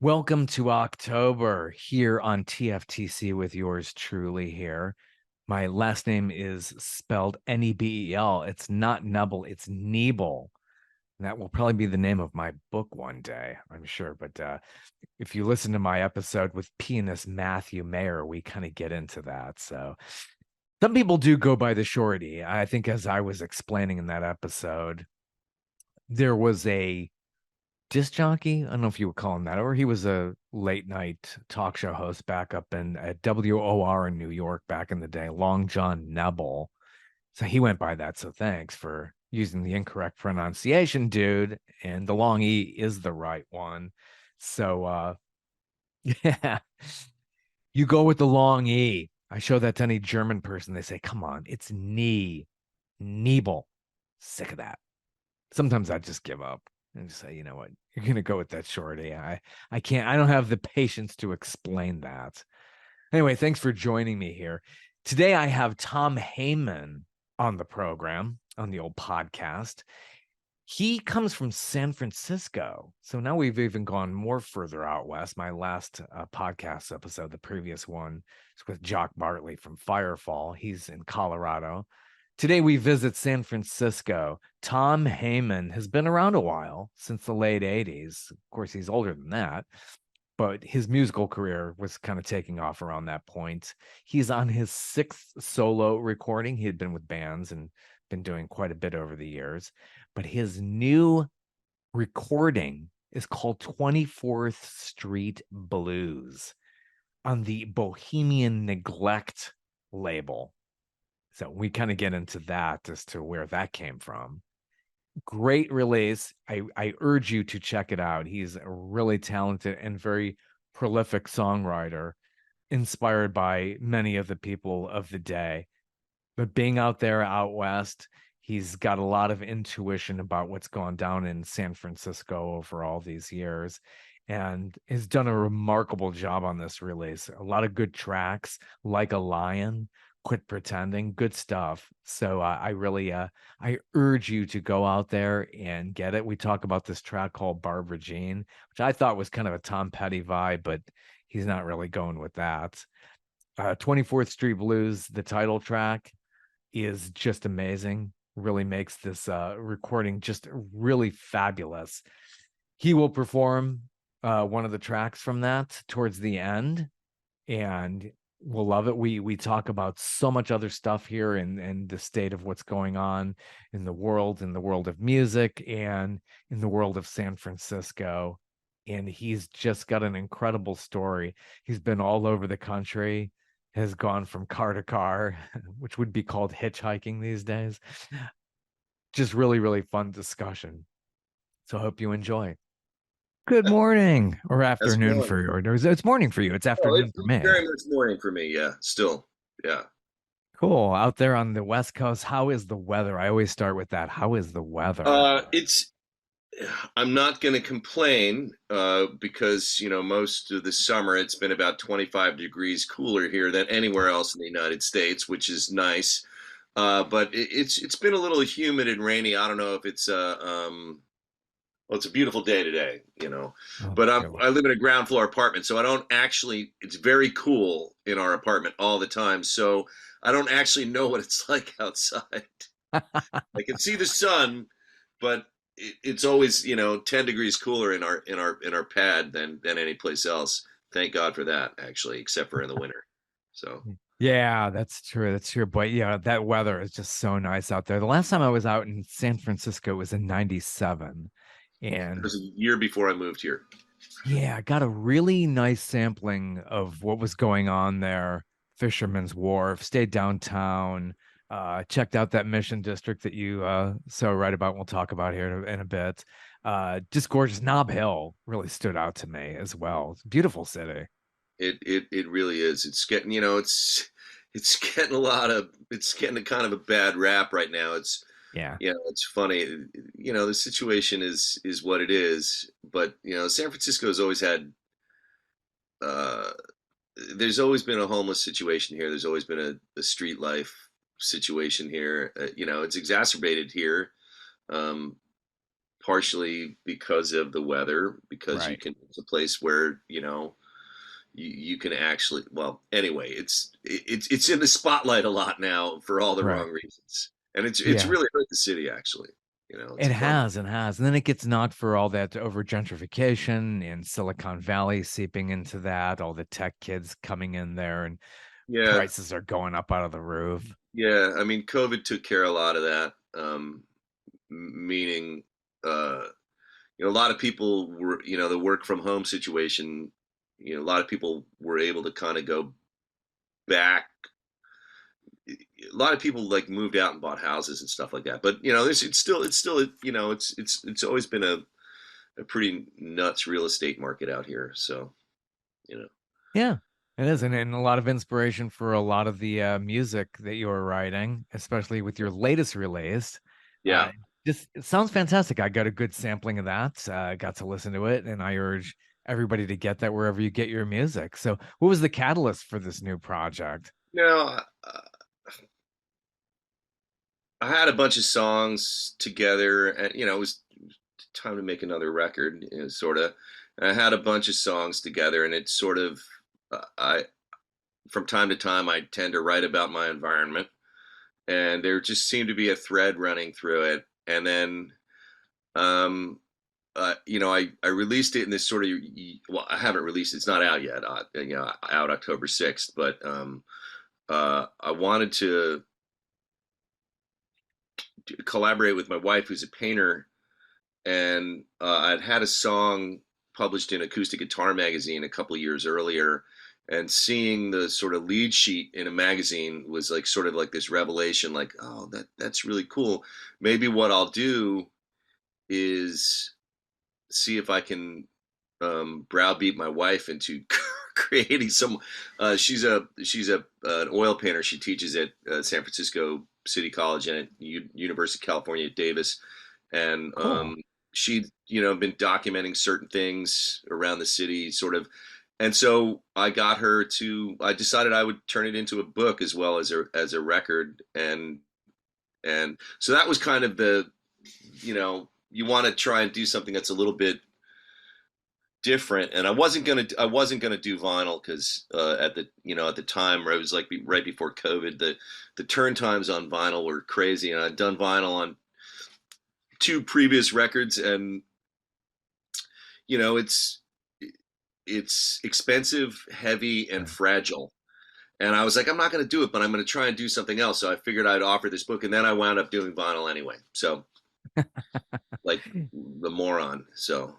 Welcome to October here on TFTC with yours truly here. My last name is spelled Nebel. It's not Nubble, it's Nebel. That will probably be the name of my book one day, I'm sure. But if you listen to my episode with pianist Matthew Mayer, we kind of get into that. So some people do go by the shorty. I think as I was explaining in that episode, there was a disc jockey. I don't know if you would call him that, or he was a late night talk show host back up in at WOR in New York back in the day, Long John Nebel. So he went by that. So thanks for using the incorrect pronunciation, dude. And the long E is the right one. So yeah, you go with the long E. I show that to any German person. They say, come on, it's knee, Nebel. Sick of that. Sometimes I just give up and just say, you know what, you're gonna go with that shorty. I can't, I don't have the patience to explain that. Anyway, thanks for joining me here. Today I have Tom Heyman on the program, on the old podcast. He comes from San Francisco. So now we've even gone more further out west. My last podcast episode, the previous one, is with Jock Bartley from Firefall. He's in Colorado. Today we visit San Francisco. Tom Heyman has been around a while, since the late 80s. Of course, he's older than that, but his musical career was kind of taking off around that point. He's on his sixth solo recording. He had been with bands and been doing quite a bit over the years, but his new recording is called 24th Street Blues on the Bohemian Neglect label. So we kind of get into that as to where that came from. Great release. I urge you to check it out. He's a really talented and very prolific songwriter, inspired by many of the people of the day. But being out there out west, he's got a lot of intuition about what's gone down in San Francisco over all these years, and has done a remarkable job on this release. A lot of good tracks, like a lion, quit pretending, good stuff. So I really I urge you to go out there and get it. We talk about this track called Barbara Jean, which I thought was kind of a Tom Petty vibe, but he's not really going with that. 24th Street Blues, the title track, is just amazing. Really makes this recording just really fabulous. He will perform one of the tracks from that towards the end, and we'll love it. We talk about so much other stuff here and the state of what's going on in the world of music, and in the world of San Francisco. And he's just got an incredible story. He's been all over the country, has gone from car to car, which would be called hitchhiking these days. Just really, really fun discussion. So I hope you enjoy. Good morning or How's it afternoon going? for you. Or it's morning for you. It's Oh, afternoon it's, for it's me. very much morning for me. Yeah, still. Yeah. Cool. Out there on the West Coast, how is the weather? I always start with that. How is the weather? It's. I'm not going to complain because most of the summer it's been about 25 degrees cooler here than anywhere else in the United States, which is nice. But it's been a little humid and rainy. I don't know if it's well, it's a beautiful day today, Oh, but good. I live in a ground floor apartment, so I don't actually. It's very cool in our apartment all the time, so I don't actually know what it's like outside. I can see the sun, but it's always 10 degrees cooler in our pad than any place else. Thank God for that, actually, except for in the winter. So Yeah, that's true. That's true. But yeah, that weather is just so nice out there. The last time I was out in San Francisco was in 97. it And was a year before I moved here. yeah, I got a really nice sampling of what was going on there. Fisherman's Wharf, stayed downtown, checked out that Mission District that you so right about. We'll talk about here in a bit. Just gorgeous. Nob Hill really stood out to me as well. It's a beautiful city. It really is. It's getting it's getting it's getting a kind of a bad rap right now. Yeah. It's funny. The situation is what it is. But San Francisco has always had. Uh, there's always been a homeless situation here. There's always been a street life situation here. It's exacerbated here, um, partially because of the weather, because Right. it's a place where, you can actually, well, anyway, it's in the spotlight a lot now for all the Right. wrong reasons. And it's Yeah. really hurt the city, actually. It's It a bummer. has, it has. And then it gets knocked for all that over gentrification in Silicon Valley seeping into that, all the tech kids coming in there and Yeah. prices are going up out of the roof. Yeah. I mean, COVID took care of a lot of that. Meaning, uh, a lot of people were, the work from home situation, a lot of people were able to kind of go back. A lot of people like moved out and bought houses and stuff like that. But it's still it's always been a pretty nuts real estate market out here. So you know, Yeah, it is. And a lot of inspiration for a lot of the music that you were writing, especially with your latest release. yeah. Uh, just it sounds fantastic. I got a good sampling of that. Got to listen to it, and I urge everybody to get that wherever you get your music. So, what was the catalyst for this new project? Now I had a bunch of songs together, and it was time to make another record, sort of. And I had a bunch of songs together, and it's sort of I from time to time I tend to write about my environment, and there just seemed to be a thread running through it. And then um, I released it in this sort of, well, I haven't released it. It's not out yet. Out October 6th. But I wanted to collaborate with my wife, who's a painter, and I'd had a song published in Acoustic Guitar Magazine a couple of years earlier, and seeing the sort of lead sheet in a magazine was like sort of like this revelation, like, oh, that's really cool. Maybe what I'll do is see if I can browbeat my wife into creating some. She's an oil painter. She teaches at San Francisco City College and at University of California at Davis, and Cool. she'd been documenting certain things around the city, sort of. And so I got her to. I decided I would turn it into a book as well as a record, and so that was kind of the you want to try and do something that's a little bit different. And I wasn't gonna do vinyl because at the time where it was like right before COVID, the turn times on vinyl were crazy, and I'd done vinyl on two previous records, and you know it's it's expensive, heavy, and fragile. And I was like, I'm not going to do it, but I'm going to try and do something else. So I figured I'd offer this book, and then I wound up doing vinyl anyway. So like the moron. So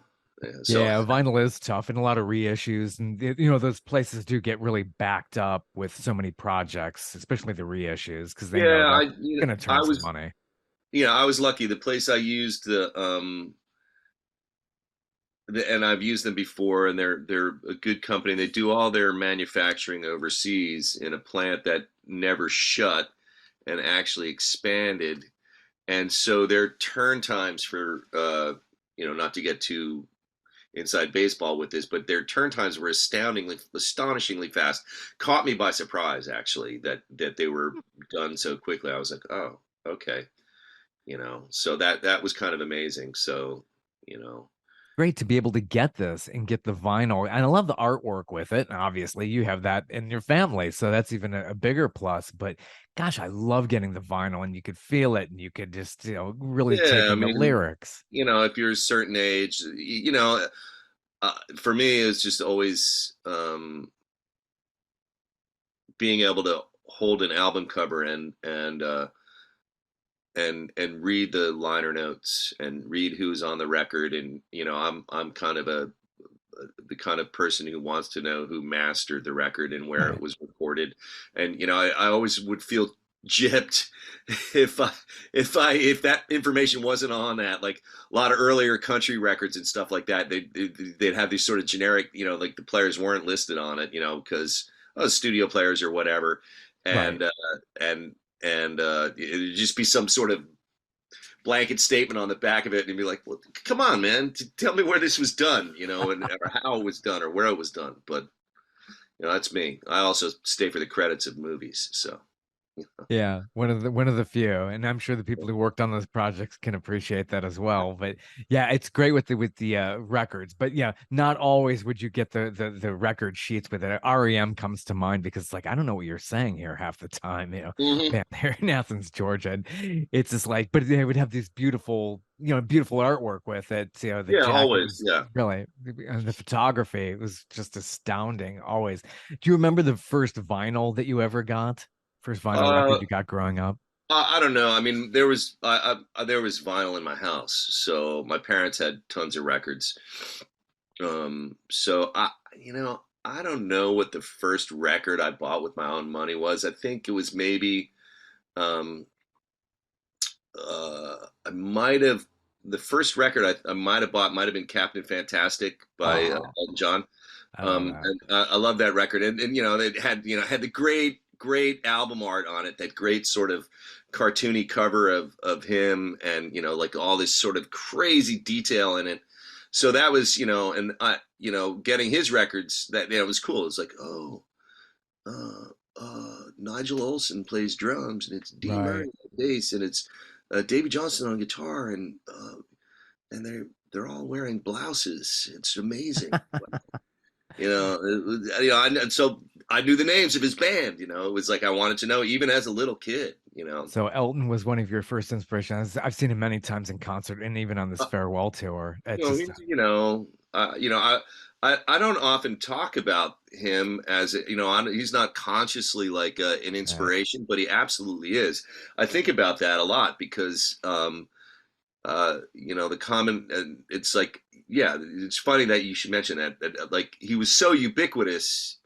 Yeah, vinyl is tough and a lot of reissues, and those places do get really backed up with so many projects, especially the reissues, because they know yeah, that's gonna turn some money. I was lucky. The place I used and I've used them before, and they're a good company. They do all their manufacturing overseas in a plant that never shut and actually expanded. And so their turn times for not to get too inside baseball with this, but their turn times were astonishingly fast. Caught me by surprise, actually, that they were done so quickly. I was like, oh, okay, so that was kind of amazing. So, you know, Great to be able to get this and get the vinyl, and I love the artwork with it. And obviously, you have that in your family, so that's even a bigger plus. But gosh, I love getting the vinyl, and you could feel it, and you could just really take yeah, I in the mean, lyrics. if you're a certain age, for me, it's just always being able to hold an album cover and read the liner notes and read who's on the record. And I'm kind of the kind of person who wants to know who mastered the record and where it was recorded. And I always would feel gypped if if that information wasn't on that. Like a lot of earlier country records and stuff like that, they'd have these sort of generic, like the players weren't listed on it, because studio players or whatever. Right. And uh and and it'd just be some sort of blanket statement on the back of it, and be like, well, come on, man, tell me where this was done, and or how it was done or where it was done. But that's me. I also stay for the credits of movies. So Yeah, one of the few, and I'm sure the people who worked on those projects can appreciate that as well. But yeah, it's great with the records. But yeah, not always would you get the record sheets with it. REM comes to mind because it's like I don't know what you're saying here half the time. Hmm. Man, they're in Athens, Georgia, and it's just like, but they would have these beautiful artwork with it. The Yeah, jacket always. was Yeah. really, and the photography was just astounding. Always. Do you remember the first vinyl that you ever got? First vinyl Uh, record you got growing up? I don't know. I mean, there was vinyl in my house, so my parents had tons of records. So I don't know what the first record I bought with my own money was. I think it was maybe um, I might have the first record I might have bought might have been Captain Fantastic by Oh, Elton John. I love that. And I love that record, and it had the great album art on it, that great sort of cartoony cover of him, and like all this sort of crazy detail in it. So that was and I getting his records, that was cool. It was like, oh, uh, Nigel Olsson plays drums, and it's Dean Murray Right. on bass, and it's Davy Johnson on guitar, and they're all wearing blouses. It's amazing. And so I knew the names of his band. It was like I wanted to know, even as a little kid. So Elton was one of your first inspirations. I've seen him many times in concert and even on this Uh, farewell tour. It you know, just he's, I don't often talk about him as he's not consciously like an uh, inspiration, but he absolutely is. I think about that a lot because the common, it's like, yeah, it's funny that you should mention that like he was so ubiquitous,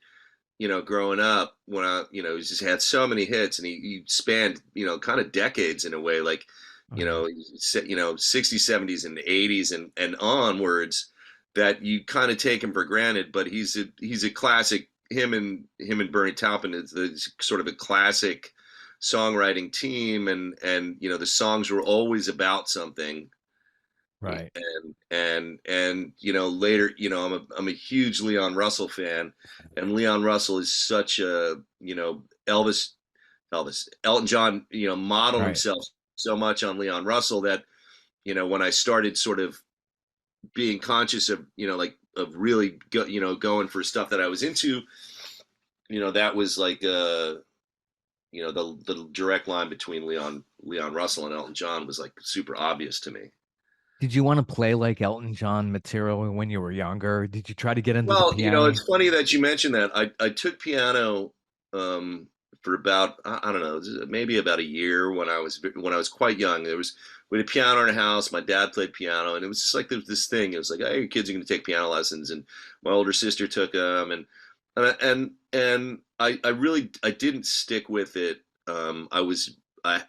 growing up, when he just had so many hits, and he spanned, kind of decades in a way, like, yeah. 60s, 70s, and 80s, and onwards, that you kind of take him for granted, but he's a classic. Him and Bernie Taupin is sort of a classic songwriting team, and the songs were always about something. Right. And later, I'm a huge Leon Russell fan, and Leon Russell is such a, Elvis Elton John, modeled Right. himself so much on Leon Russell, that when I started sort of being conscious of, like, of really going for stuff that I was into, that was like the direct line between Leon Russell and Elton John was like super obvious to me. Did you want to play like Elton John material when you were younger? Did you try to get into the Well, piano? it's funny that you mentioned that. I took piano for about, I don't know, maybe about a year, when I was quite young. We had a piano in our house. My dad played piano, and it was just like there was this thing. It was like, hey, your kids are going to take piano lessons, and my older sister took them, and I didn't stick with it. I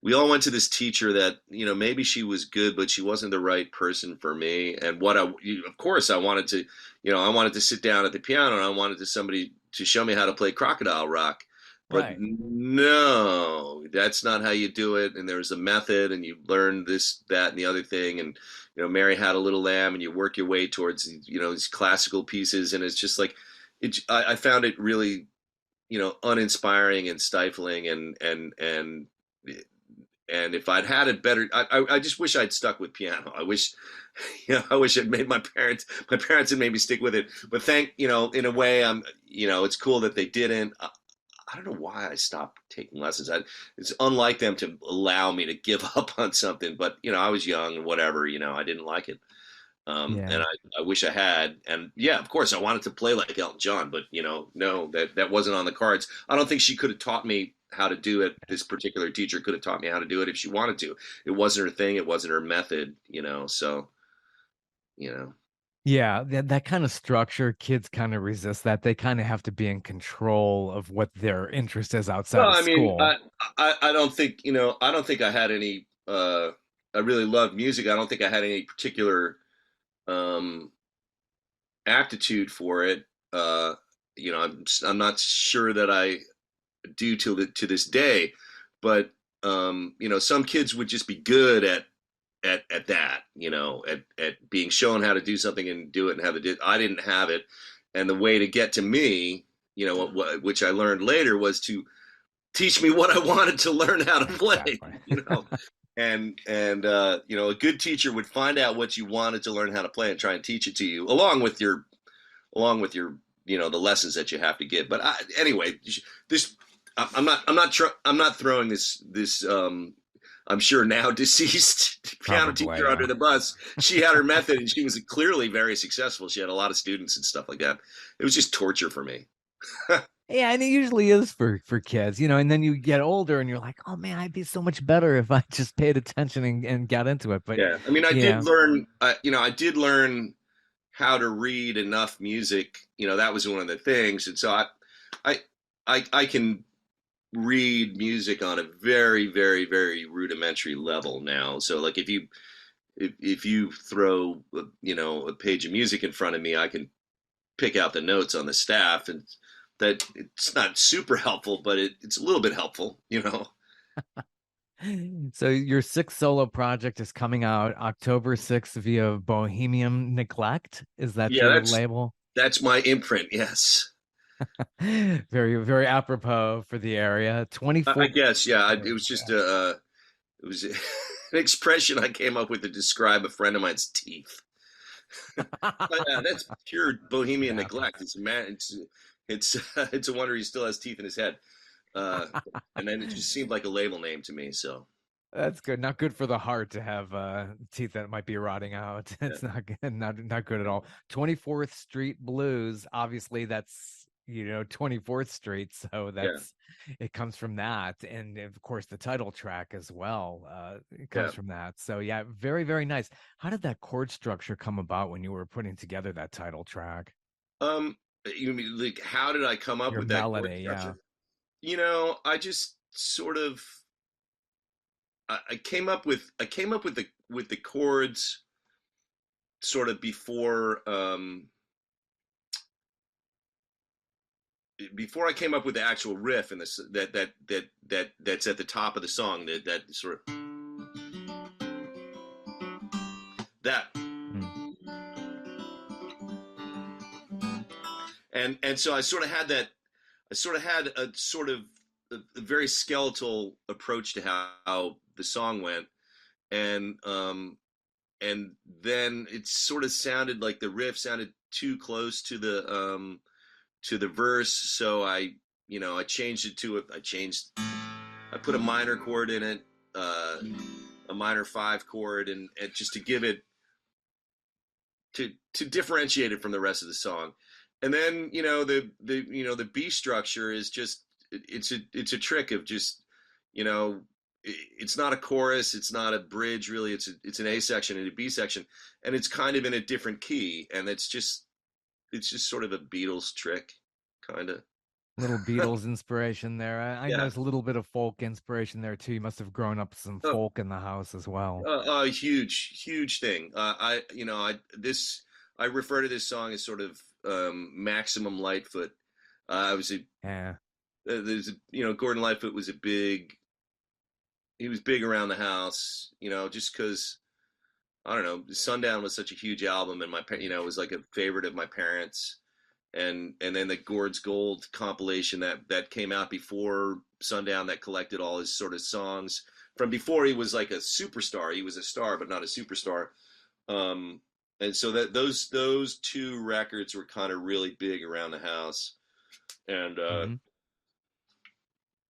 we all went to this teacher that, maybe she was good, but she wasn't the right person for me. And of course, I wanted to sit down at the piano, and I wanted somebody to show me how to play Crocodile Rock. But Right. no, that's not how you do it. And there's a method, and you learn this, that, and the other thing. And Mary Had a Little Lamb, and you work your way towards these classical pieces. And it's just like I found it really uninspiring and stifling, and if I'd had it better, I just wish I'd stuck with piano. I wish, I wish I'd made my parents had made me stick with it. But in a way, it's cool that they didn't. I don't know why I stopped taking lessons. It's unlike them to allow me to give up on something, but I was young and whatever, I didn't like it. And Yeah. I wish I had. And yeah, of course, I wanted to play like Elton John, but no, that wasn't on the cards. I don't think she could have taught me how to do it. This particular teacher could have taught me how to do it if she wanted to. It wasn't her thing. It wasn't her method. So you know. Yeah, that kind of structure, kids kind of resist that. They kind of have to be in control of what their interest is outside Well, of I mean, school. I don't think I don't think I had any. I really loved music. I don't think I had any particular um, aptitude for it. Uh, I'm not sure that I do to this day. But some kids would just be good at that, at being shown how to do something and do it and have it. I didn't have it, and the way to get to me, which I learned later, was to teach me what I wanted to learn how to play, Exactly. you know. And you know, a good teacher would find out what you wanted to learn how to play and try and teach it to you, along with your you know the lessons that you have to give. But anyway, this I'm not throwing this I'm sure now deceased piano Probably, teacher under yeah. the bus. She had her method, and she was clearly very successful. She had a lot of students and stuff like that. It was just torture for me. Yeah, and it usually is for kids, and then you get older and you're like, oh man, I'd be so much better if I just paid attention and got into it. But Yeah, I mean, I did yeah, learn. I did learn how to read enough music. You know, that was one of the things, and so I, I can read music on a very, very, very rudimentary level now. So, like, if you throw you know a page of music in front of me, I can pick out the notes on the staff, and that it's not super helpful, but it's a little bit helpful. You know. so your sixth solo project is coming out October 6th via Bohemian Neglect. Is that Yeah, your label? that's my imprint. Yes. Very, very apropos for the area. I 24. guess, yeah. It Oh, was just yeah. it was an expression I came up with to describe a friend of mine's teeth. But, that's pure bohemian Yeah. neglect. It's a man. It's it's a wonder he still has teeth in his head. Uh, and then it just seemed like a label name to me. So That's good. Not good for the heart to have teeth that might be rotting out. yeah, It's not good. Not good at all. 24th Street Blues. Obviously, that's 24th Street, so yeah, that's it comes from that, and of course the title track as well. It yeah. comes from that. So yeah, very very nice. How did that chord structure come about when you were putting together that title track? You mean like how did I come up Your with that chord melody, yeah. structure? You know, I just sort of I came up with the chords sort of before I came up with the actual riff and this that's at the top of the song that sort of that Mm. and so I sort of had a sort of a very skeletal approach to how the song went and and then it sort of sounded like the riff sounded too close to the verse, so I changed it to I put a minor chord in it, uh, a minor five chord, and just to give it to differentiate it from the rest of the song. And then the B structure is just it's a trick of just you know it's not a chorus, it's not a bridge really. It's an A section and a B section, and it's kind of in a different key, and it's just sort of a Beatles trick, kind of. Little Beatles inspiration there. I know Yeah. it's a little bit of folk inspiration there too. You must have grown up with some Oh, folk in the house as well. huge thing. I refer to this song as sort of maximum Lightfoot. I was a Yeah. there's a, Gordon Lightfoot was a big he was big around the house. Just because I don't know, Sundown was such a huge album, and it was like a favorite of my parents. And then the Gord's Gold compilation that came out before Sundown that collected all his sort of songs from before he was like a superstar. He was a star, but not a superstar. Um, and so that those two records were kind of really big around the house, and Hmm.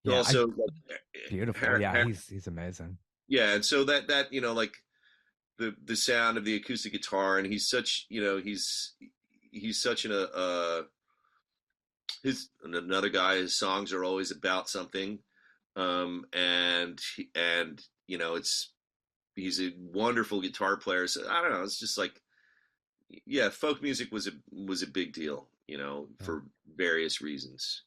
Yeah. I also like Beautiful. Har- Yeah, Har- he's amazing. yeah, and so that like the sound of the acoustic guitar, and he's such his another guy. His songs are always about something, and it's he's a wonderful guitar player. So I don't know. It's just like yeah, folk music was a big deal, Yeah. for various reasons.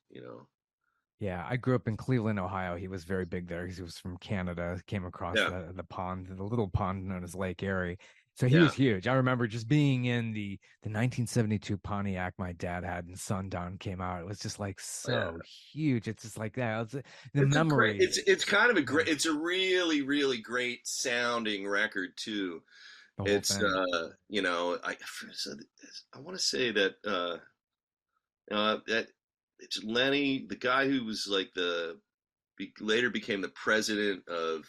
Yeah, I grew up in Cleveland, Ohio. He was very big there because he was from Canada. Came across Yeah, the pond, the little pond known as Lake Erie. So he yeah, was huge. I remember just being in the 1972 Pontiac my dad had, and Sundown came out. It was just like yeah. so huge. It's just like that. The It's a great. memories. It's kind of a Yeah, great. It's a really really great sounding record too. the whole It's thing. I want to say that that it's Lenny, the guy who was like later became the president of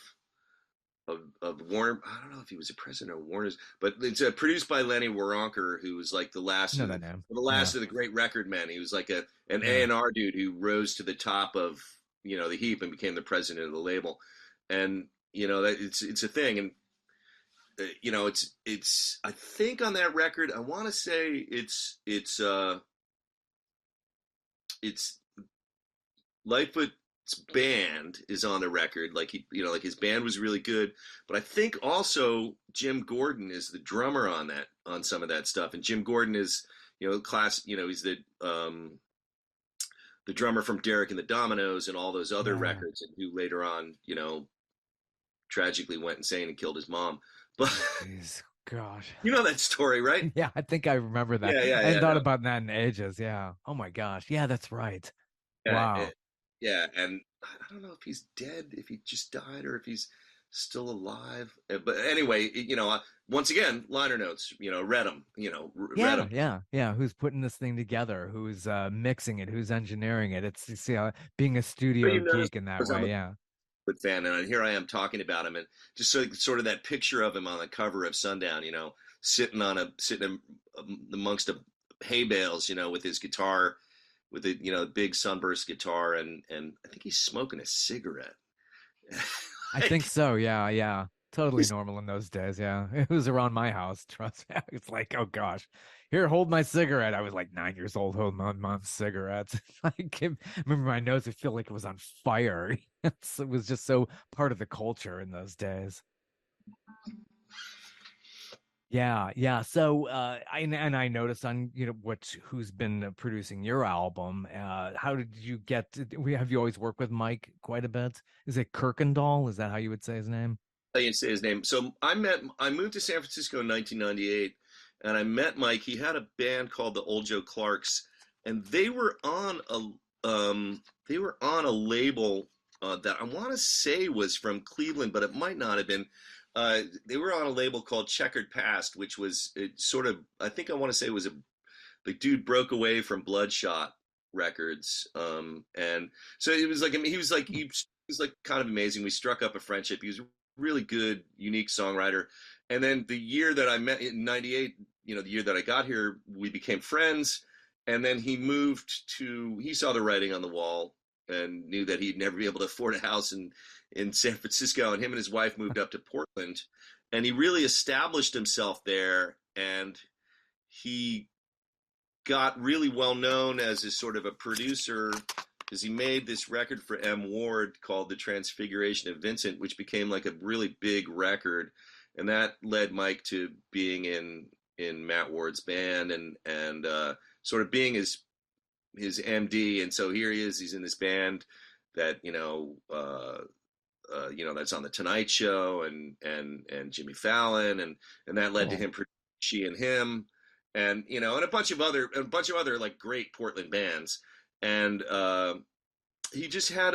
Warner. I don't know if he was a president of Warner's, but it's produced by Lenny Waronker, who was like I know that name. the Yeah, last of the great record men. He was like an yeah. A&R dude who rose to the top of the heap and became the president of the label. And that it's a thing. And it's I think on that record I want to say it's Lightfoot's band is on the record. Like like his band was really good. But I think also Jim Gordon is the drummer on some of that stuff. And Jim Gordon is, he's the drummer from Derek and the Dominoes and all those other Yeah. records, and who later on, tragically went insane and killed his mom. But Oh, jeez. Gosh. you know that story, right? Yeah, I think I remember that. Yeah, I yeah, hadn't yeah. thought No, about that in ages. Yeah. Oh my gosh. Yeah, that's right. yeah, Wow. yeah. And I don't know if he's dead, if he just died, or if he's still alive. But anyway, once again, liner notes. Read them. Read Yeah, them. yeah, yeah. Who's putting this thing together? Who's mixing it? Who's engineering it? It's you see, being a studio Everybody knows geek in that because I'm way. a Yeah. good fan, and here I am talking about him, and just sort of that picture of him on the cover of Sundown, sitting amongst the hay bales, with his guitar, with the big sunburst guitar, and I think he's smoking a cigarette. I think Like, so. Yeah, yeah. Totally normal in those days. Yeah. It was around my house. Trust me. It's like, oh gosh, here, hold my cigarette. I was like 9 years old holding my mom's cigarettes. Remember my nose, I feel like it was on fire. It was just so part of the culture in those days. Yeah, yeah. So, I noticed on who's been producing your album. How did you have you always worked with Mike quite a bit? Is it Kirkendall? Is that how you would say his name? I didn't say his name. So I moved to San Francisco in 1998, and I met Mike. He had a band called the Old Joe Clarks, and they were on a label that I want to say was from Cleveland, but it might not have been. They were on a label called Checkered Past, which was sort of, I think I want to say it was the dude broke away from Bloodshot Records, and so it was like, I mean, he was like kind of amazing. We struck up a friendship. He was a really good, unique songwriter. And then the year that I met in '98, the year that I got here, we became friends. And then he saw the writing on the wall and knew that he'd never be able to afford a house in San Francisco. And him and his wife moved up to Portland, and he really established himself there. And he got really well known as a sort of a producer, because he made this record for M. Ward called The Transfiguration of Vincent, which became like a really big record. And that led Mike to being in Matt Ward's band, and sort of being his MD. And so here he is, he's in this band that, that's on the Tonight Show and Jimmy Fallon, and that led to Cool. him producing She and Him, and a bunch of other like great Portland bands. And he just had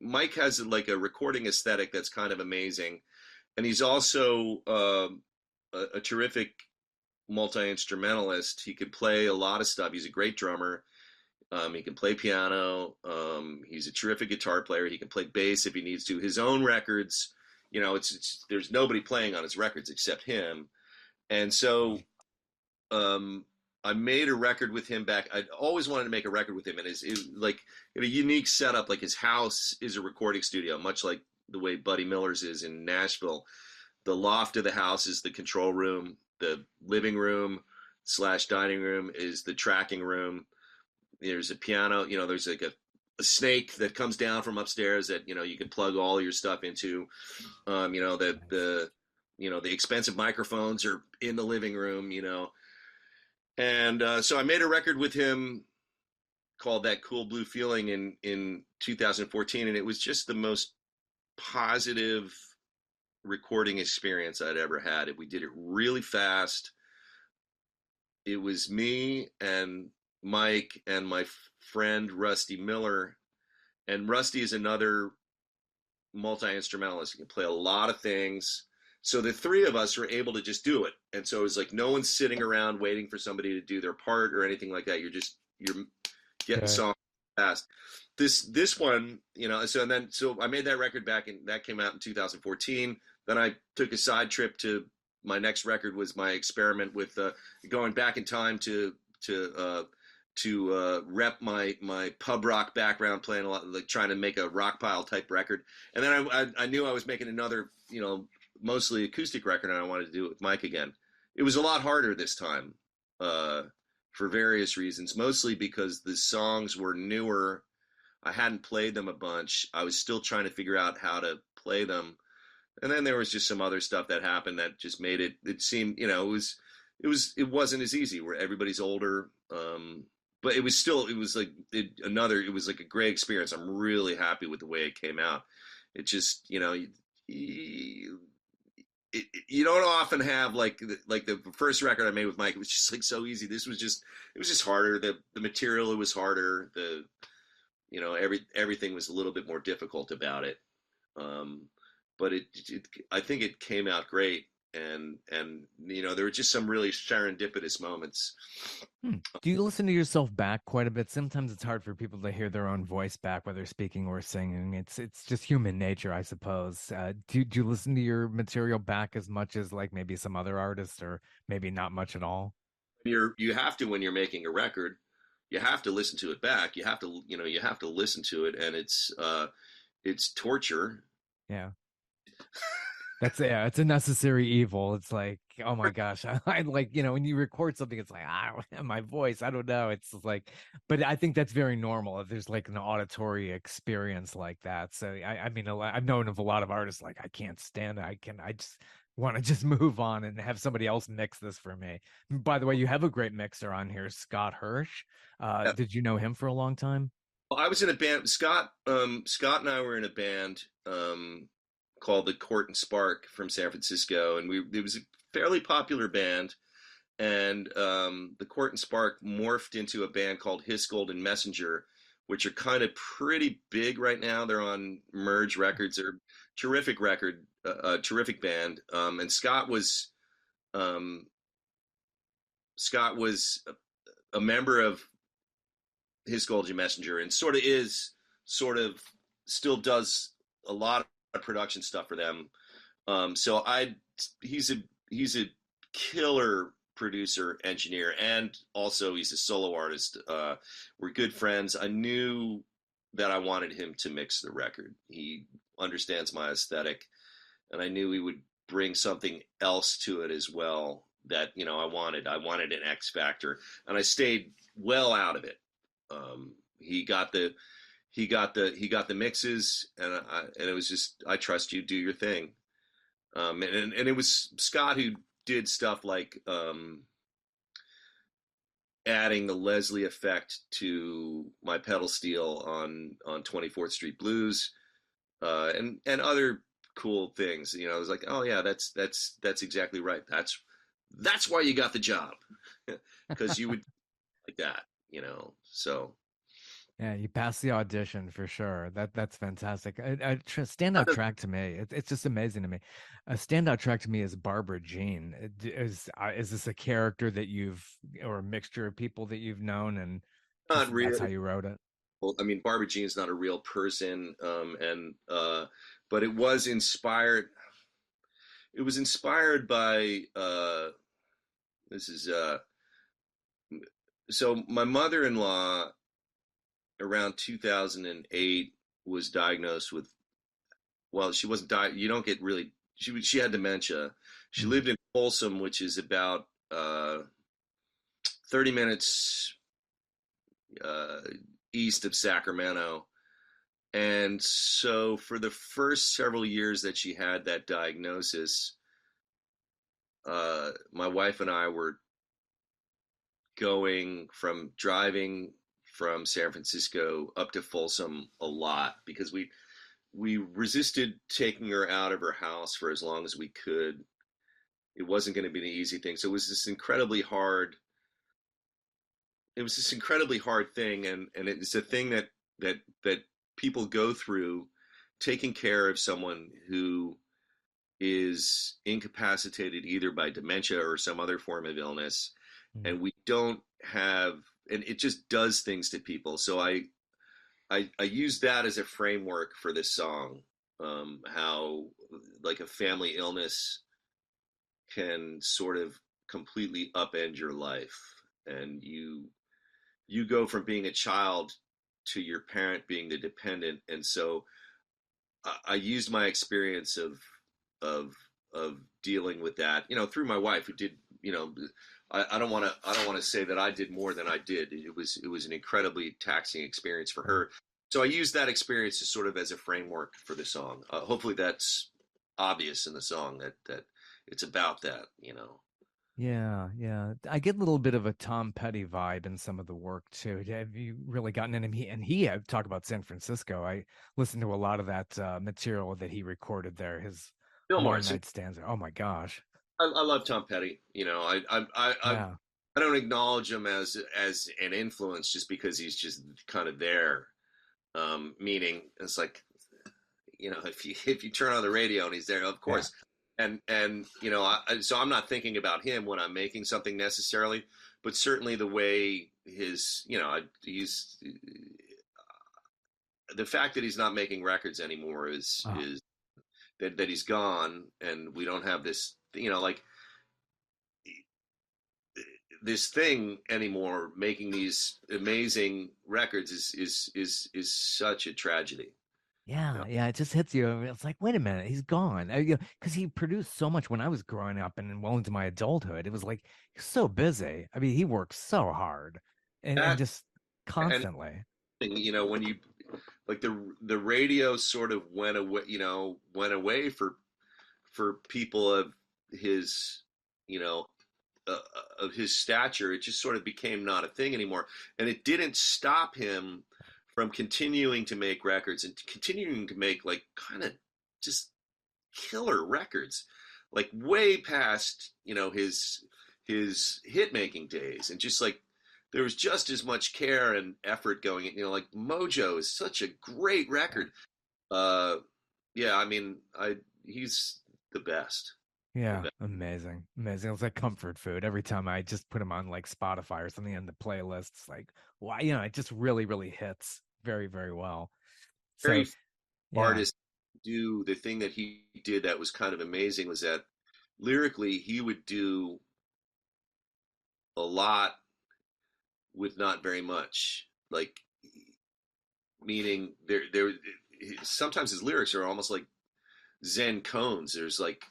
Mike has like a recording aesthetic that's kind of amazing, and he's also a terrific multi-instrumentalist. He could play a lot of stuff. He's a great drummer. He can play piano. He's a terrific guitar player. He can play bass if he needs to. His own records, there's nobody playing on his records except him. And so I made a record with him back. I always wanted to make a record with him, and is like in a unique setup. Like his house is a recording studio, much like the way Buddy Miller's is in Nashville. The loft of the house is the control room. The living room / dining room is the tracking room. There's a piano. There's like a snake that comes down from upstairs that you can plug all your stuff into. Nice. The expensive microphones are in the living room. And so I made a record with him called That Cool Blue Feeling in 2014, and it was just the most positive recording experience I'd ever had. We did it really fast. It was me and Mike and my friend Rusty Miller, and Rusty is another multi-instrumentalist. He can play a lot of things. So the three of us were able to just do it. And so it was like no one's sitting around waiting for somebody to do their part or anything like that. You're getting Good. songs past. This one, so I made that record back in that came out in 2014. Then I took a side trip to my next record was my experiment with going back in time to rep my pub rock background, playing a lot, like trying to make a rock pile type record. And then I knew I was making another, mostly acoustic record, and I wanted to do it with Mike again. It was a lot harder this time for various reasons, mostly because the songs were newer. I hadn't played them a bunch. I was still trying to figure out how to play them. And then there was just some other stuff that happened that just made it seemed, it wasn't as easy where everybody's older. But it was like a great experience. I'm really happy with the way it came out. It just, you don't often have like the first record I made with Mike. It was just like so easy. It was just harder. The material, it was harder. Everything was a little bit more difficult about it. But I think it came out great. And there were just some really serendipitous moments. Do you listen to yourself back quite a bit? Sometimes it's hard for people to hear their own voice back, whether speaking or singing. It's just human nature, I suppose. Do you listen to your material back as much as like maybe some other artists, or maybe not much at all? You have to when you're making a record, you have to listen to it back. You have to listen to it, and it's torture. Yeah. It's a necessary evil. It's like, oh my gosh, I like, when you record something, it's like, my voice, I don't know. It's like, but I think that's very normal if there's like an auditory experience like that. So I mean, I've known of a lot of artists like, I can't stand it. I just want to just move on and have somebody else mix this for me. By the way, you have a great mixer on here, Scott Hirsch. Yeah. Did you know him for a long time? Well, I was in a band. Scott and I were in a band called the Court and Spark from San Francisco, and it was a fairly popular band. And the Court and Spark morphed into a band called His Golden Messenger, which are kind of pretty big right now. They're on Merge Records. They're a terrific record, a terrific band. And Scott was a member of His Golden Messenger, and sort of still does a lot of production stuff for them. He's a killer producer, engineer, and also he's a solo artist. We're good friends. I knew that I wanted him to mix the record. He understands my aesthetic, and I knew he would bring something else to it as well that I wanted. I wanted an X factor, and I stayed well out of it. He got the mixes, and it was just, I trust you, do your thing. And it was Scott who did stuff like adding the Leslie effect to my pedal steel on 24th Street Blues, and other cool things. I was like, oh yeah, that's exactly right. That's why you got the job, because you would like that, so. Yeah, you passed the audition for sure. That's fantastic. Standout track to me, it's just amazing to me. A standout track to me is Barbara Jean. Is this a character that or a mixture of people that you've known, and Not really. That's how you wrote it? Well, I mean, Barbara Jean's not a real person, but it was inspired. It was inspired by so my mother-in-law around 2008 was diagnosed with, well, she wasn't you don't get really, she had dementia. She lived in Folsom, which is about 30 minutes east of Sacramento. And so for the first several years that she had that diagnosis, my wife and I were driving from San Francisco up to Folsom a lot, because we resisted taking her out of her house for as long as we could. It wasn't going to be an easy thing. So it was this incredibly hard thing. And it's a thing that people go through, taking care of someone who is incapacitated either by dementia or some other form of illness. And we don't have, and it just does things to people. So I used that as a framework for this song. How like a family illness can sort of completely upend your life, and you go from being a child to your parent being the dependent. And so I used my experience of of dealing with that, through my wife, who did, I don't want to say that I did more than I did. It was an incredibly taxing experience for Right. her. So I used that experience as sort of as a framework for the song. Hopefully that's obvious in the song, that it's about that. Yeah, yeah. I get a little bit of a Tom Petty vibe in some of the work too. Have you really gotten into him? He had talk about San Francisco. I listened to a lot of that material that he recorded there. His Bill One Morrison. Night Stands. Oh my gosh. I love Tom Petty. Yeah. I don't acknowledge him as an influence just because he's just kind of there. Meaning it's like, if you turn on the radio and he's there, of Yeah. course. And so I'm not thinking about him when I'm making something necessarily, but certainly the way he's the fact that he's not making records anymore is Oh, is that he's gone, and we don't have this, like this thing anymore, making these amazing records is such a tragedy. you know yeah, yeah. It just hits you. It's like, wait a minute, he's gone. Because he produced so much when I was growing up and well into my adulthood. It was like he's so busy. I mean, he worked so hard and that just and constantly. when you like the radio sort of went away for people his you know of his stature. It just sort of became not a thing anymore, and it didn't stop him from continuing to make records and continuing to make like kind of just killer records, like way past his hit making days. And just like there was just as much care and effort going in. Like Mojo is such a great Yeah. record. uh yeah, I mean, I he's the best. The Yeah, best. amazing. Amazing. It's like comfort food. Every time I just put him on like Spotify or something in the playlists, like, why, it just really, really hits very, very well. So, Very yeah. artists do the thing that he did that was kind of amazing, was that lyrically he would do a lot with not very much. Like, meaning there sometimes his lyrics are almost like Zen koans. There's like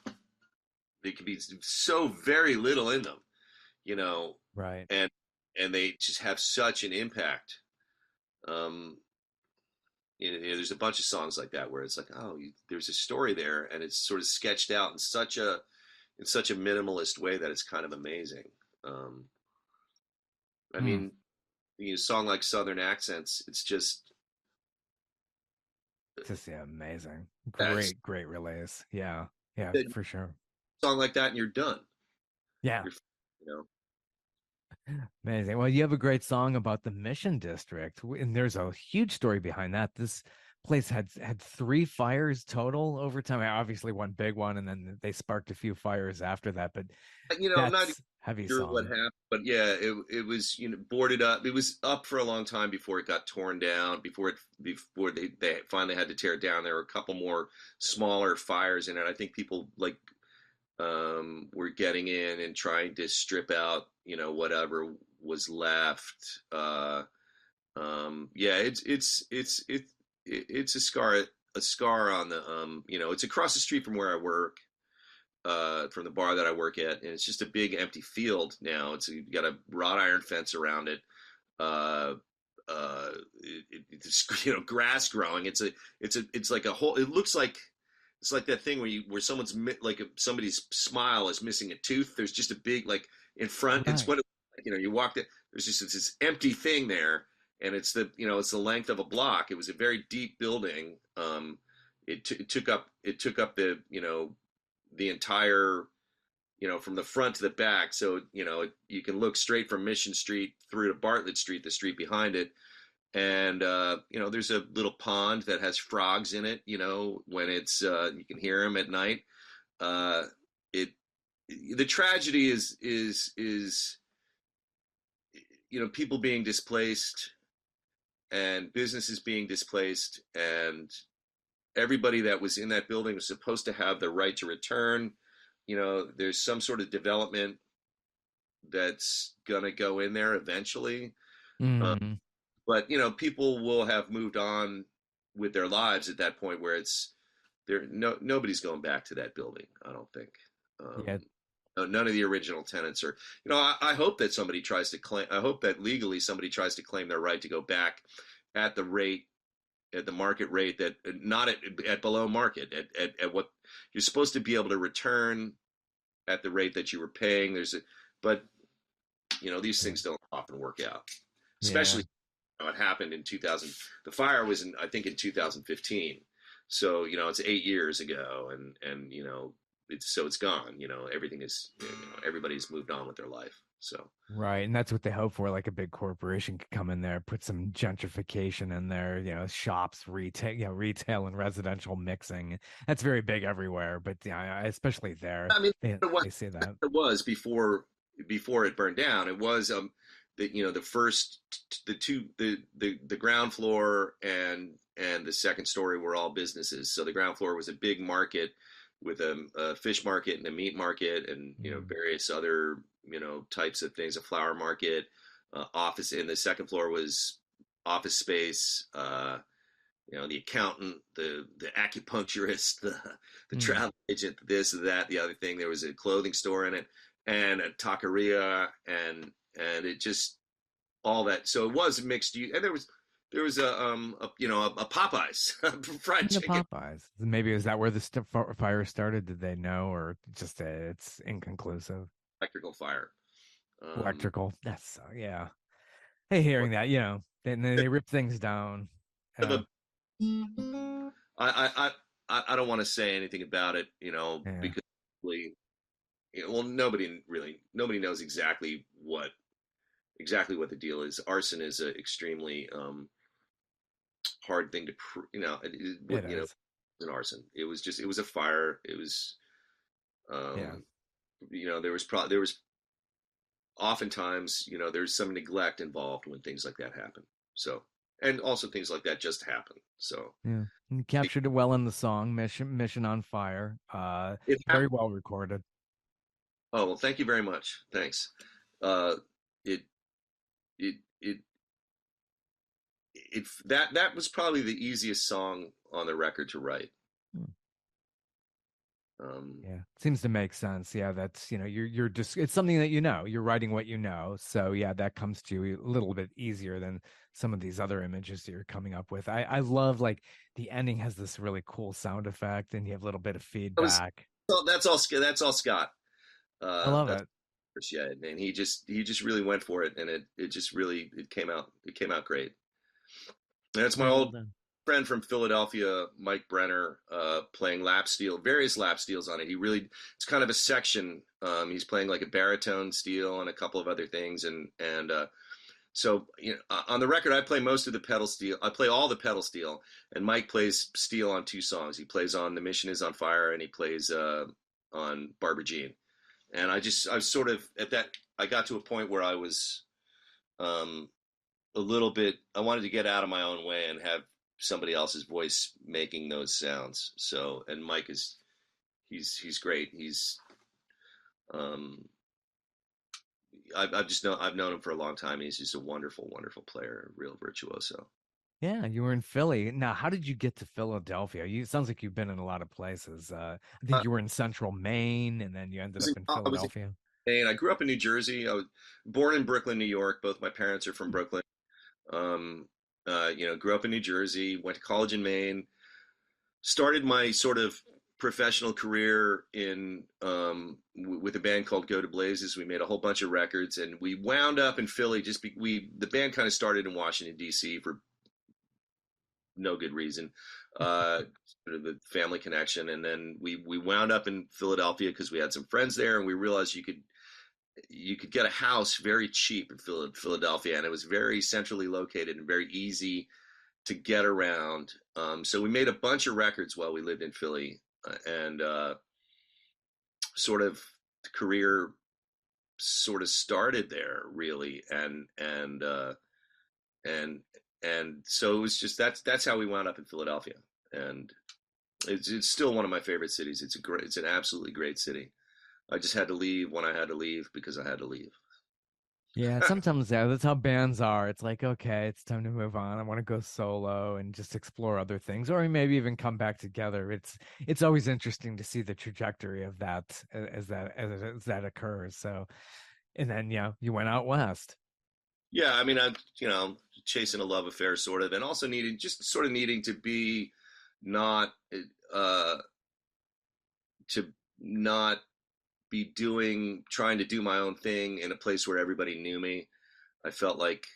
there could be so very little in them, you know, Right. and they just have such an impact. Um, there's a bunch of songs like that where it's like, oh, there's a story there, and it's sort of sketched out in such a minimalist way that it's kind of amazing. Um, I Hmm. mean, a song like Southern Accents, it's just Just, yeah, amazing. that's Great, great release. Yeah. Yeah, a for sure. song like that, and you're done. Yeah. You're, you know, Amazing. Well, you have a great song about the Mission District, and there's a huge story behind that. This place had three fires total over time. Obviously, one big one, and then they sparked a few fires after that. But I'm not even that's heavy sure what song. happened, but yeah, it was boarded up. It was up for a long time before it got torn down. Before they finally had to tear it down, there were a couple more smaller fires in it. I think people like were getting in and trying to strip out whatever was left. Yeah, it's a scar on the it's across the street from where I work, from the bar that I work at, and it's just a big empty field now. You got a wrought iron fence around it. Uh, it's grass growing. It's like a whole. It looks like it's like that thing where someone's like somebody's smile is missing a tooth. There's just a big like in front. It's Right. what you walk there. There's just this empty thing there, and it's the length of a block. It was a very deep building. It took up the entire, from the front to the back. So, you can look straight from Mission Street through to Bartlett Street, the street behind it. And, there's a little pond that has frogs in it, when you can hear them at night. Uh, it, the tragedy is people being displaced and businesses being displaced, and everybody that was in that building was supposed to have the right to return. There's some sort of development that's going to go in there eventually. Uh, Mm, but people will have moved on with their lives at that point where it's there. Nobody's going back to that building, I don't think. yeah. None of the original tenants are. I hope that somebody tries to claim. I hope that legally somebody tries to claim their right to go back at the rate, at the market rate, that not at below market, at what you're supposed to be able to return at the rate that you were paying. But these Yeah. things don't often work out, Yeah. especially it happened in 2000. The fire was I think in 2015. So, it's 8 years ago, and it's gone. Everything is, everybody's moved on with their life. So, Right. And that's what they hope for. Like a big corporation could come in there, put some gentrification in there, shops, retail and residential mixing. That's very big everywhere, but yeah, especially there, I mean, they say that. it was before it burned down. It was the first the two the ground floor and the second story were all businesses. So the ground floor was a big market with a fish market and a meat market, and Mm, various other types of things, a flower market, office. And the second floor was office space. The accountant, the acupuncturist, the mm, travel agent, this, that, the other thing. There was a clothing store in it, and a taqueria, and it just all that. So it was mixed use, and there was a Popeyes fried the chicken, Popeyes. Maybe is that where the fire started? Did they know, or just it's inconclusive? electrical fire. Um, Electrical. That's yeah. Hey, hearing that, then they rip things down. Yeah. I I I don't want to say anything about it, Yeah. because really, well, nobody knows exactly what the deal is. Arson is an extremely hard thing to It is. an arson. It was a fire. It was Yeah. um, there was oftentimes there's some neglect involved when things like that happen. So, and also things like that just happen. So Yeah. And captured it well in the song Mission on Fire. it Very happened. well recorded. Oh, well, thank you very much. Thanks. Uh, it it it that was probably the easiest song on the record to write. Hmm. Um, Yeah. Seems to make sense. Yeah, that's, you're just it's something that you're writing what you know. So yeah, that comes to you a little bit easier than some of these other images that you're coming up with. I love like the ending has this really cool sound effect and you have a little bit of that was feedback. that's all Scott. I love That's it. yeah, and he just really went for it, and it just really it came out great. And it's my Very well old done. friend from Philadelphia, Mike Brenner, playing lap steel, various lap steels on it. It's kind of a section. He's playing like a baritone steel and a couple of other things, and so on the record, I play most of the pedal steel. I play all the pedal steel, and Mike plays steel on two songs. He plays on "The Mission Is on Fire" and he plays on Barbara Jean. And I was sort of at that. I got to a point where I was um, a little bit. I wanted to get out of my own way and have somebody else's voice making those sounds. So, and Mike he's great. Um, I've known him for a long time. He's just a wonderful, wonderful player, a real virtuoso. Yeah, you were in Philly. Now, how did you get to Philadelphia? It sounds like you've been in a lot of places. I think Uh, you were in central Maine and then you ended up in I was in Philadelphia. Maine. I grew up in New Jersey. I was born in Brooklyn, New York. Both my parents are from Hmm. Brooklyn. Um, grew up in New Jersey. Went to college in Maine. Started my sort of professional career with a band called Go to Blazes. We made a whole bunch of records, and we wound up in Philly. The band kind of started in Washington D.C. for no good reason, sort of the family connection, and then we wound up in Philadelphia because we had some friends there, and we realized you could get a house very cheap in Philadelphia, and it was very centrally located and very easy to get around. So we made a bunch of records while we lived in Philly, and sort of the career sort of started there really, and and so it was just that's how we wound up in Philadelphia, and it's still one of my favorite cities. It's an absolutely great city. I just had to leave when I had to leave because I had to leave. Yeah, sometimes yeah, that's how bands are. It's like, okay, it's time to move on. I want to go solo and just explore other things, or maybe even come back together. It's always interesting to see the trajectory of that as that occurs. So, and then yeah, you went out west. Yeah, I mean, I'm chasing a love affair sort of, and also needing to be not uh to not be doing trying to do my own thing in a place where everybody knew me. I felt like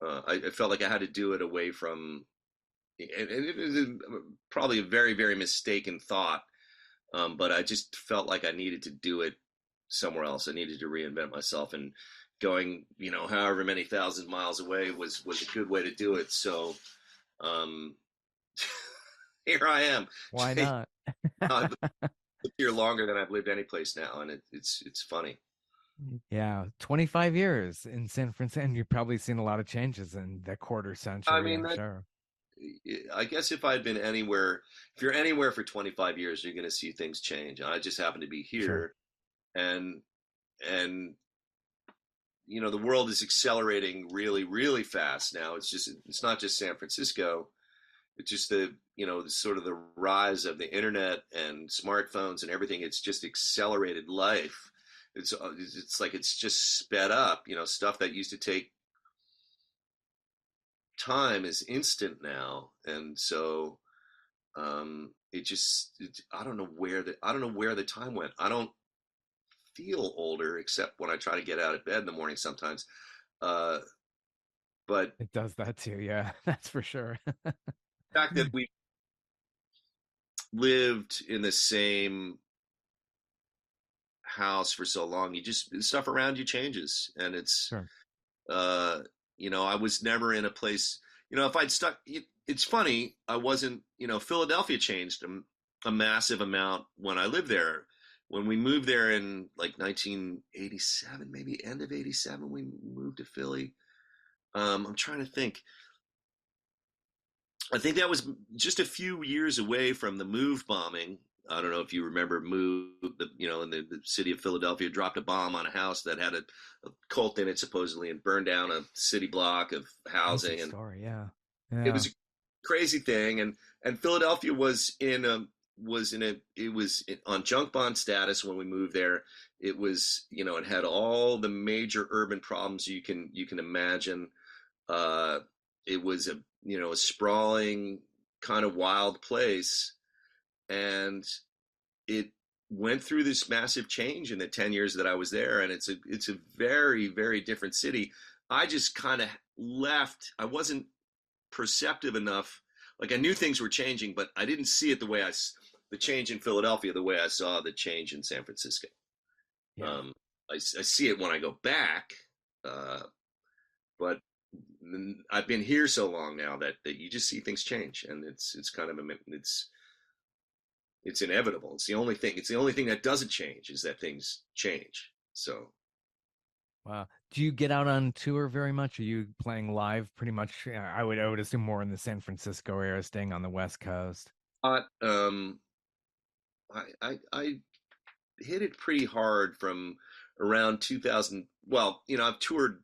I felt like I had to do it away from, and it is probably a very very mistaken thought, but I just felt like I needed to do it somewhere else. I needed to reinvent myself, and going, however many thousand miles away was a good way to do it. So um, here I am. Why not? I've lived here longer than I've lived any place now, and it's funny. Yeah, 25 years in San Francisco, and you've probably seen a lot of changes in the quarter I century, mean, I'm sure. I guess if I'd been anywhere, if you're anywhere for 25 years, you're going to see things change. I just happen to be Sure. here, and and the world is accelerating really, really fast now. It's not just San Francisco. It's just the sort of the rise of the internet and smartphones and everything. It's just accelerated life. It's like it's just sped up. Stuff that used to take time is instant now, and so I don't know where the time went. I don't feel older except when I try to get out of bed in the morning sometimes. Uh, but It does that too. Yeah, that's for sure. the fact that we lived in the same house for so long, you just stuff around you changes, and Sure. uh, I was never in a place. If I'd stuck, it's funny. I wasn't. Philadelphia changed a massive amount when I lived there. When we moved there in like 1987, maybe end of '87, we moved to Philly. I'm trying to think. I think that was just a few years away from the Move bombing. I don't know if you remember Move, in the city of Philadelphia, dropped a bomb on a house that had a cult in it supposedly, and burned down a city block of That's the housing, and story. Yeah. it Yeah. was a crazy thing. And Philadelphia was on junk bond status when we moved there. It was, it had all the major urban problems you can imagine. Uh, it was a sprawling kind of wild place, and it went through this massive change in the 10 years that I was there, and it's a very very different city. I just kind of left. I wasn't perceptive enough. Like, I knew things were changing, but I didn't see it the change in Philadelphia the way I saw the change in San Francisco. Yeah. I see it when I go back, uh, but I've been here so long now that you just see things change, and it's kind of it's inevitable. It's the only thing. It's the only thing that doesn't change is that things change. So, Wow. Do you get out on tour very much? Are you playing live pretty much? Yeah, I would assume more in the San Francisco area, staying on the West Coast. but I hit it pretty hard from around 2000. Well, I've toured,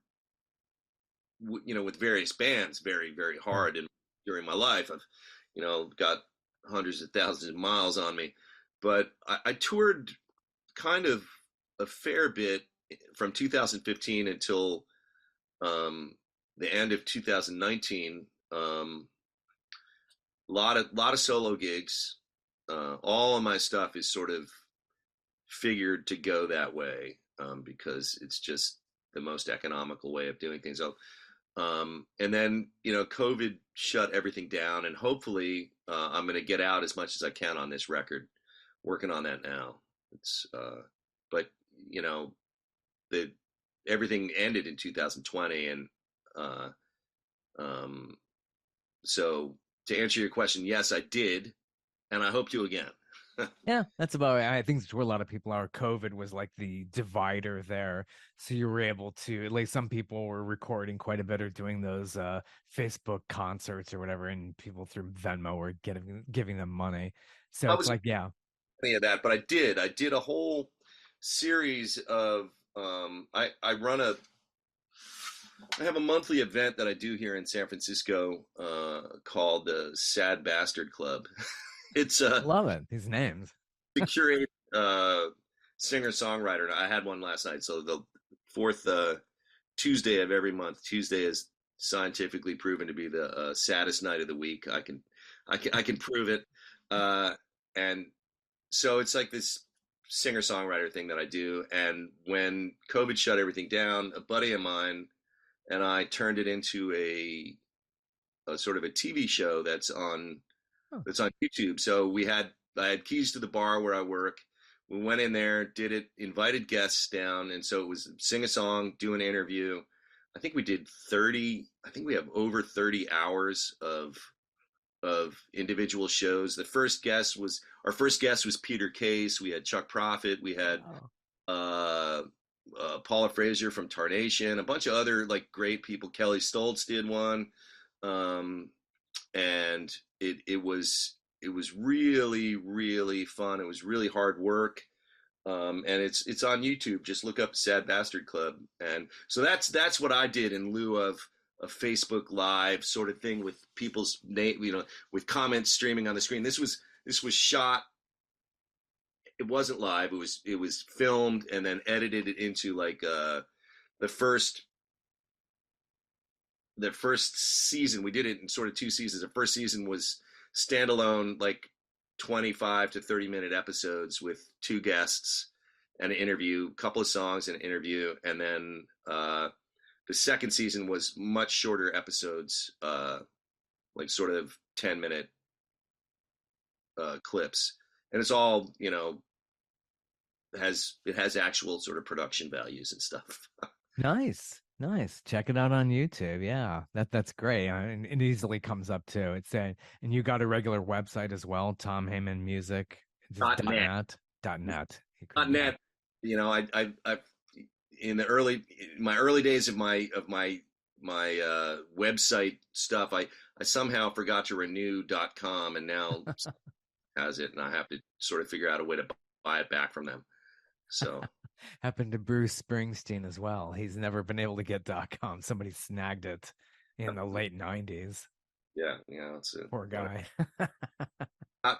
with various bands very very Sure. hard, and during my life I've got hundreds of thousands of miles on me, but I toured kind of a fair bit from 2015 until the end of 2019. A lot of solo gigs. All of my stuff is sort of figured to go that way, because it's just the most economical way of doing things. So, and then COVID shut everything down, and hopefully I'm going to get out as much as I can on this record. Working on that now. But the everything ended in 2020, and uh, so to answer your question, yes, I did, and I hope to again. Yeah, that's about it. I think it's where a lot of people are. COVID was like the divider there. So you were able to, at least some people were recording quite a bit or doing those Facebook concerts or whatever, and people through Venmo were giving them money. So I it's was like, yeah. any of that, but I did a whole series of I have a monthly event that I do here in San Francisco called the Sad Bastard Club. It's I love it. These names. to curate singer-songwriter. I had one last night, so the fourth Tuesday of every month. Tuesday is scientifically proven to be the saddest night of the week. I can prove it. And so it's like this singer-songwriter thing that I do. And when COVID shut everything down, a buddy of mine and I turned it into a sort of a TV show Oh, that's on YouTube. So I had keys to the bar where I work. We went in there, did it, invited guests down, and so it was sing a song, do an interview. I think we did 30. I think we have over 30 hours of individual shows. Our first guest was Peter Case. We had Chuck Prophet. We had wow. uh, Paula Frazier from Tarnation, a bunch of other like great people. Kelly Stoltz did one, um, and it was really really fun. It was really hard work, and it's on YouTube. Just look up Sad Bastard Club, and so that's what I did in lieu of a Facebook Live sort of thing with people's name, with comments streaming on the screen. This was shot. It wasn't live. It was filmed and then edited it into like the first the first season. We did it in sort of two seasons. The first season was standalone, like 25 to 30-minute episodes with two guests and an interview, a couple of songs and an interview, and then the second season was much shorter episodes, like sort of 10-minute clips, and it's all it has actual sort of production values and stuff. Nice. Nice. Check it out on YouTube. Yeah, that's great. And it easily comes up too. And you got a regular website as well, Tom Heyman Music, just Not net. dot net. Not Yeah. net. I in my early days of my website stuff, I somehow forgot to renew .com, and now has it, and I have to sort of figure out a way to buy it back from them. So Happened to Bruce Springsteen as well. He's never been able to get .com. Somebody snagged it in the late 90s. yeah, it's Poor guy.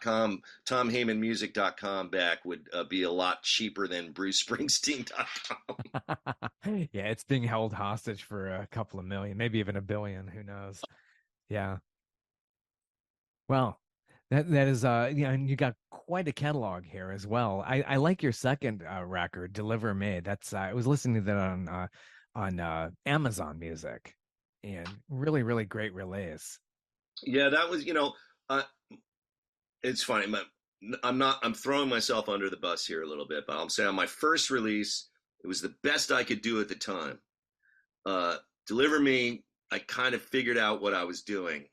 .com. TomHeymanMusic.com back would be a lot cheaper than BruceSpringsteen.com. Yeah, it's being held hostage for a couple of million, maybe even a billion, who knows. Yeah. Well, that is yeah, and you got quite a catalog here as well. I like your second record, Deliver Me. That's I was listening to that on Amazon Music, and really really great release. Yeah, that was uh, it's funny. I'm throwing myself under the bus here a little bit, but I'll say on my first release, it was the best I could do at the time. Deliver Me, I kind of figured out what I was doing.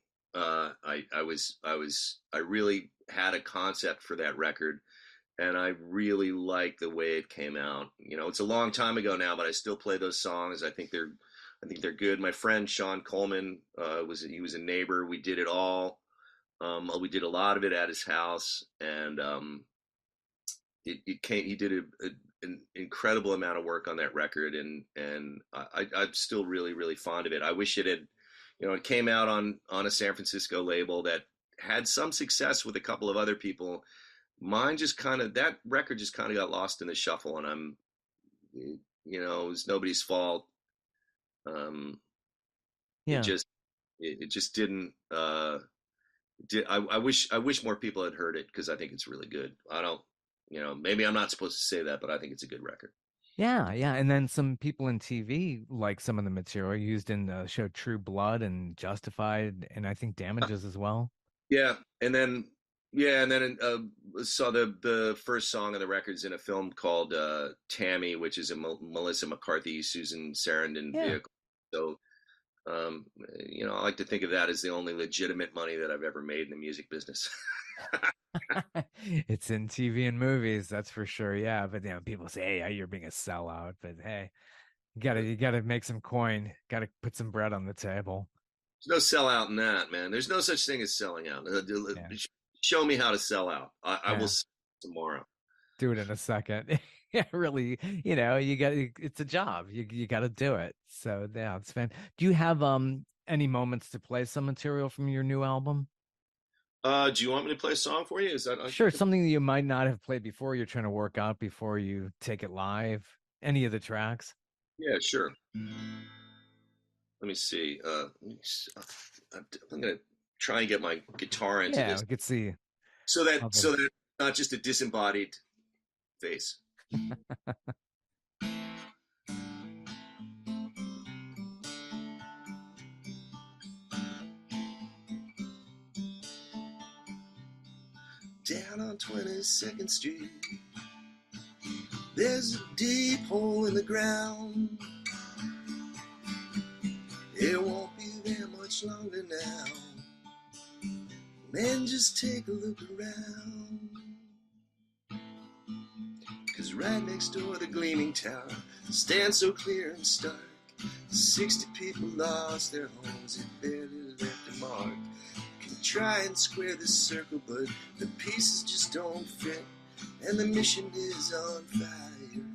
I really had a concept for that record, and I really like the way it came out. It's a long time ago now, but I still play those songs. I think they're good. My friend Sean Coleman he was a neighbor. We did it all. We did a lot of it at his house, and he did an incredible amount of work on that record, and I'm still really really fond of it. I wish it came out on a San Francisco label that had some success with a couple of other people. That record just kind of got lost in the shuffle, and it was nobody's fault. Um, it Yeah. just it just didn't. I wish more people had heard it because I think it's really good. I don't, maybe I'm not supposed to say that, but I think it's a good record. Yeah, yeah. And then some people in TV like some of the material used in the show True Blood and Justified, and I think Damages as well. Yeah, and then saw the first song of the records in a film called Tammy, which is a Melissa McCarthy, Susan Sarandon Yeah. vehicle. So Um, I like to think of that as the only legitimate money that I've ever made in the music business. It's in TV and movies, that's for sure. Yeah, but people say, "Hey, you're being a sellout." But hey, you gotta make some coin. Got to put some bread on the table. There's no sellout in that, man. There's no such thing as selling out. Yeah, Show me how to sell out. I will yeah. sell tomorrow. Do it in a second. Yeah, really. You got it's a job. You got to do it. So yeah, it's fun. Do you have any moments to play some material from your new album? Do you want me to play a song for you? Is that Sure, something that you might not have played before. You're trying to work out before you take it live. Any of the tracks? Yeah, sure. Let me see. I'm gonna try and get my guitar into Yeah, this we could see. so that How so the- that not just a disembodied face. Down on 22nd Street, there's a deep hole in the ground. It won't be there much longer now. Man, just take a look around. 'Cause right next door, the gleaming tower stands so clear and stark. 60 people lost their homes, it barely left a mark. Can try and square this circle, but the pieces just don't fit, and the mission is on fire.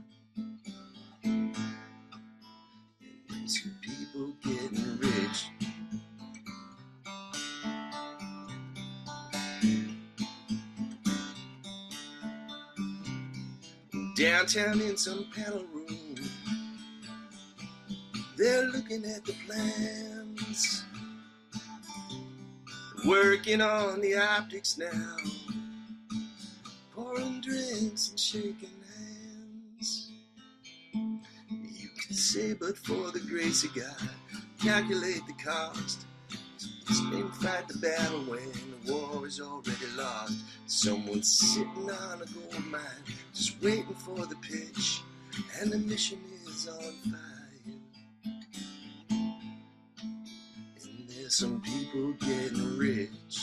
And some people getting rich. Downtown in some panel room, they're looking at the plans, working on the optics now, pouring drinks and shaking hands. You can say, but for the grace of God, calculate the cost. Spain fight the battle when the war is already lost. Someone's sitting on a gold mine, just waiting for the pitch, and the mission is on fire. And there's some people getting rich.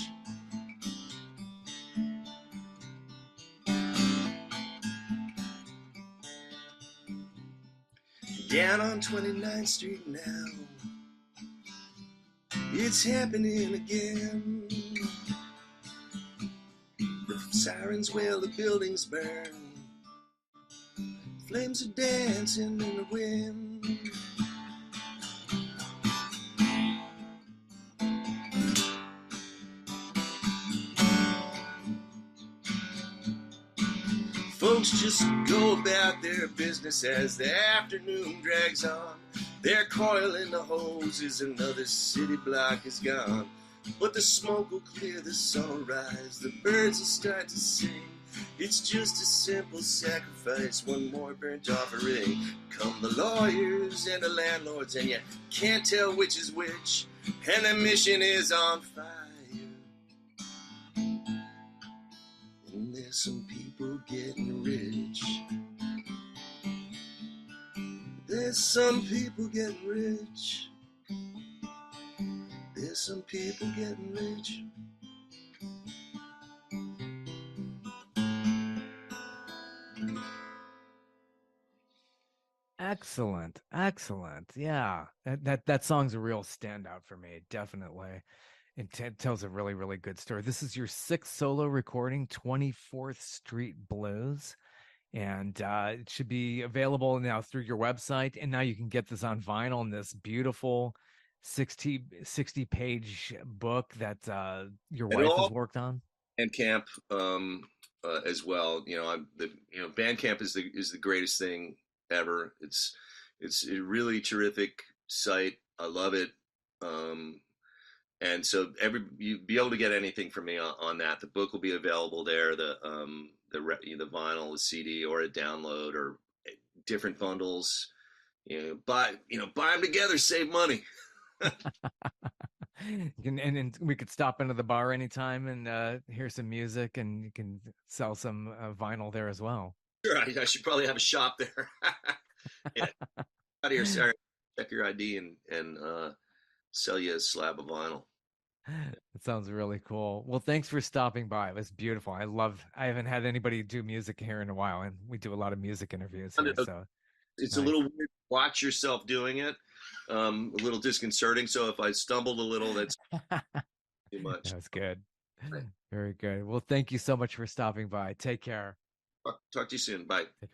Down on 29th Street now, it's happening again. The sirens wail, the buildings burn. Flames are dancing in the wind. Folks just go about their business as the afternoon drags on. They're coiling the hoses, another city block is gone. But the smoke will clear, the sun will rise, the birds will start to sing. It's just a simple sacrifice, one more burnt offering. Come the lawyers and the landlords, and you can't tell which is which, and the mission is on fire. And there's some people getting rich. There's some people getting rich. There's some people getting rich. Excellent, excellent. Yeah, that song's a real standout for me. Definitely, it tells a really, really good story. This is your sixth solo recording, 24th Street Blues. And it should be available now through your website. And now you can get this on vinyl in this beautiful 60 page book that your And wife has all worked on. Bandcamp as well. Bandcamp is the greatest thing ever. It's a really terrific site. I love it. Um, and so you be able to get anything from me on that. The book will be available there. The vinyl, the CD, or a download, or different bundles. Buy them together, save money. And we could stop into the bar anytime and hear some music, and you can sell some vinyl there as well. Sure, I should probably have a shop there. Yeah, out of here, Sarah. Check your ID and sell you a slab of vinyl. That sounds really cool. Well, thanks for stopping by. It was beautiful. I haven't had anybody do music here in a while, and we do a lot of music interviews here. So It's a nice. little weird to watch yourself doing it, a little disconcerting. So if I stumbled a little, that's too That much. was good. Very good. Well, thank you so much for stopping by. Take care. Talk to you soon. Bye. Take